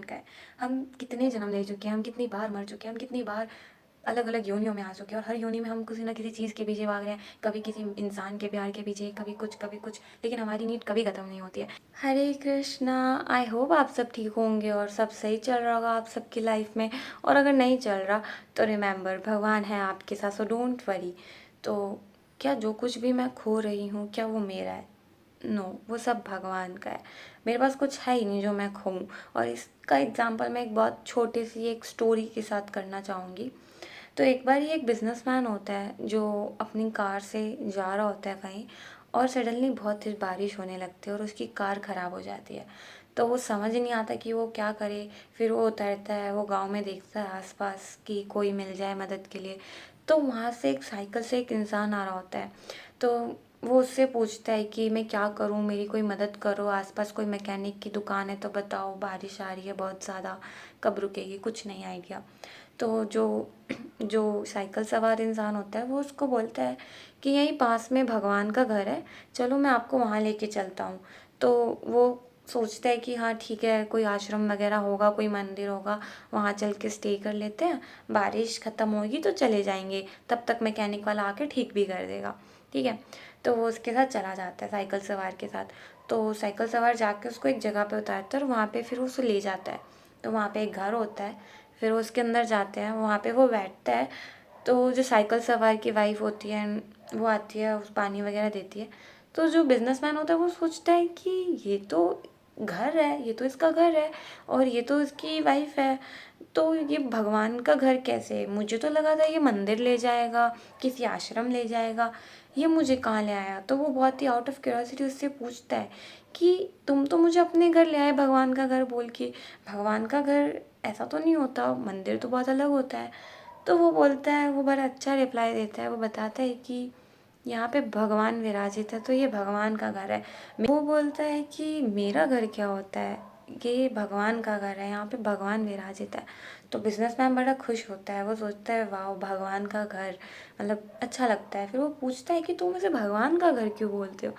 का है। हम कितने जन्म ले चुके हैं, हम कितनी बार मर चुके हैं, हम कितनी बार अलग अलग योनियों में आ चुके हैं और हर योनि में हम किसी ना किसी चीज़ के पीछे भाग रहे हैं। कभी किसी इंसान के प्यार के पीछे, कभी कुछ, लेकिन हमारी नीड कभी ख़त्म नहीं होती है। हरे कृष्णा। आई होप आप सब ठीक होंगे और सब सही चल रहा होगा आप सबकी लाइफ में। और अगर नहीं चल रहा तो रिमेंबर, भगवान है आपके साथ, सो डोंट वरी। तो क्या जो कुछ भी मैं खो रही हूँ क्या वो मेरा है? नो, वो सब भगवान का है। मेरे पास कुछ है ही नहीं जो मैं खोऊं। और इसका एग्जांपल मैं एक बहुत छोटी सी एक स्टोरी के साथ करना चाहूँगी। तो एक बार ही एक बिजनेसमैन होता है जो अपनी कार से जा रहा होता है कहीं, और सडनली बहुत तेज बारिश होने लगती है और उसकी कार ख़राब हो जाती है। तो वो समझ नहीं आता कि वो क्या करे। फिर वो उतरता है, वो गांव में देखता है आसपास कि कोई मिल जाए मदद के लिए। तो वहाँ से एक साइकिल से एक इंसान आ रहा होता है। तो वो उससे पूछता है कि मैं क्या करूँ, मेरी कोई मदद करो, आसपास कोई मैकेनिक की दुकान है तो बताओ, बारिश आ रही है बहुत ज़्यादा, कब रुकेगी, कुछ नहीं आइडिया। तो जो जो साइकिल सवार इंसान होता है वो उसको बोलता है कि यहीं पास में भगवान का घर है, चलो मैं आपको वहाँ लेके चलता हूँ। तो वो सोचता है कि हाँ ठीक है, कोई आश्रम वगैरह होगा, कोई मंदिर होगा, वहाँ चल के स्टे कर लेते हैं, बारिश ख़त्म होगी तो चले जाएंगे, तब तक मैकेनिक वाला आके ठीक भी कर देगा। ठीक है। तो वो उसके साथ चला जाता है, साइकिल सवार के साथ। तो साइकिल सवार जाके उसको एक जगह पे उतारता है और वहाँ पे फिर उसे ले जाता है। तो वहाँ पे एक घर होता है। फिर वो उसके अंदर जाते हैं, वहाँ पे वो बैठता है। तो जो साइकिल सवार की वाइफ होती है वो आती है, उस पानी वगैरह देती है। तो जो बिजनेसमैन होता है वो सोचता है कि ये तो घर है, ये तो इसका घर है और ये तो इसकी वाइफ है, तो ये भगवान का घर कैसे? मुझे तो लगा था ये मंदिर ले जाएगा, किसी आश्रम ले जाएगा, ये मुझे कहाँ ले आया? तो वो बहुत ही आउट ऑफ क्यूरियोसिटी उससे पूछता है कि तुम तो मुझे अपने घर ले आए भगवान का घर बोल के, भगवान का घर ऐसा तो नहीं होता, मंदिर तो बहुत अलग होता है। तो वो बोलता है, वो बड़ा अच्छा रिप्लाई देता है, वो बताता है कि यहाँ पे भगवान विराजित है तो ये भगवान का घर है। वो बोलता है कि मेरा घर क्या होता है, ये भगवान का घर है, यहाँ पे भगवान विराजित है। तो बिजनेसमैन बड़ा खुश होता है, वो सोचता है वाह, भगवान का घर, मतलब अच्छा लगता है। फिर वो पूछता है कि तुम इसे भगवान का घर क्यों बोलते हो?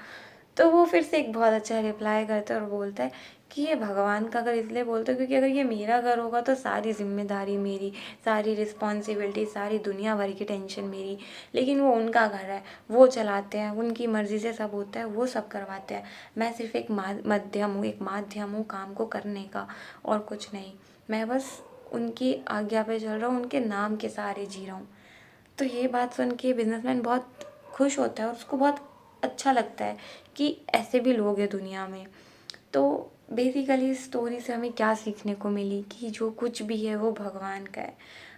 तो वो फिर से एक बहुत अच्छा रिप्लाई करता है और बोलता है कि ये भगवान का घर इसलिए बोलते हो क्योंकि अगर ये मेरा घर होगा तो सारी जिम्मेदारी मेरी, सारी रिस्पॉन्सिबिलिटी, सारी दुनिया भर की टेंशन मेरी। लेकिन वो उनका घर है, वो चलाते हैं, उनकी मर्ज़ी से सब होता है, वो सब करवाते हैं। मैं सिर्फ एक मध्यम हूँ, एक माध्यम हूँ काम को करने का, और कुछ नहीं। मैं बस उनकी आज्ञा पे चल रहा हूँ, उनके नाम के सहारे जी रहा हूँ। तो ये बात सुन के बिजनेसमैन बहुत खुश होता है और उसको बहुत अच्छा लगता है कि ऐसे भी लोग हैं दुनिया में। तो बेसिकली इस स्टोरी से हमें क्या सीखने को मिली कि जो कुछ भी है वो भगवान का है।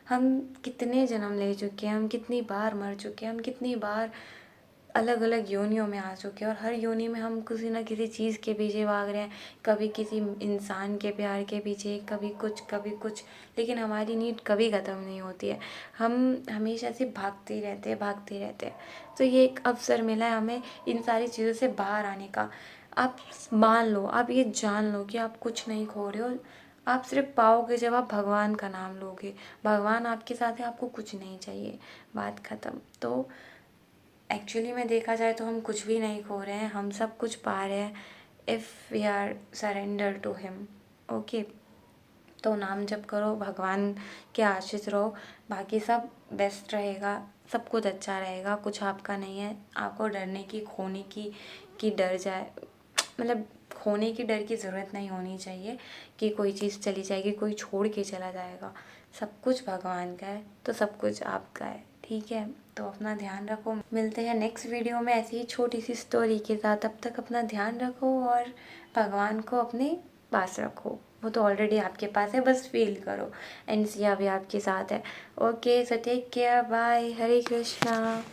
हम कितने जन्म ले चुके हैं, हम कितनी बार मर चुके हैं, हम कितनी बार अलग अलग योनियों में आ चुके हैं और हर योनि में हम किसी ना किसी चीज़ के पीछे भाग रहे हैं। कभी किसी इंसान के प्यार के पीछे, कभी कुछ, लेकिन हमारी नीड कभी ख़त्म नहीं होती है। हम हमेशा से भागते ही रहते हैं, भागते ही रहते हैं। तो ये एक अवसर मिला है हमें इन सारी चीज़ों से बाहर आने का। आप मान लो, आप ये जान लो कि आप कुछ नहीं खो रहे हो। आप सिर्फ पाओगे जब आप भगवान का नाम लोगे। भगवान आपके साथ है, आपको कुछ नहीं चाहिए, बात ख़त्म। तो एक्चुअली में देखा जाए तो हम कुछ भी नहीं खो रहे हैं, हम सब कुछ पा रहे हैं if we are surrender to him. Okay. तो नाम जप करो, भगवान के आशीष रहो, बाकी सब बेस्ट रहेगा, सब कुछ अच्छा रहेगा। कुछ आपका नहीं है, आपको डरने की, खोने की कि डर जाए, मतलब खोने की डर की ज़रूरत नहीं होनी चाहिए कि कोई चीज़ चली जाएगी, कोई छोड़ के चला जाएगा। सब कुछ भगवान का है तो सब कुछ आपका है। ठीक है, तो अपना ध्यान रखो। मिलते हैं नेक्स्ट वीडियो में ऐसी ही छोटी सी स्टोरी के साथ। तब तक अपना ध्यान रखो और भगवान को अपने पास रखो। वो तो ऑलरेडी आपके पास है, बस फील करो। एंड सिया भी आपके साथ है। Okay, so take care, bye, Hare Krishna.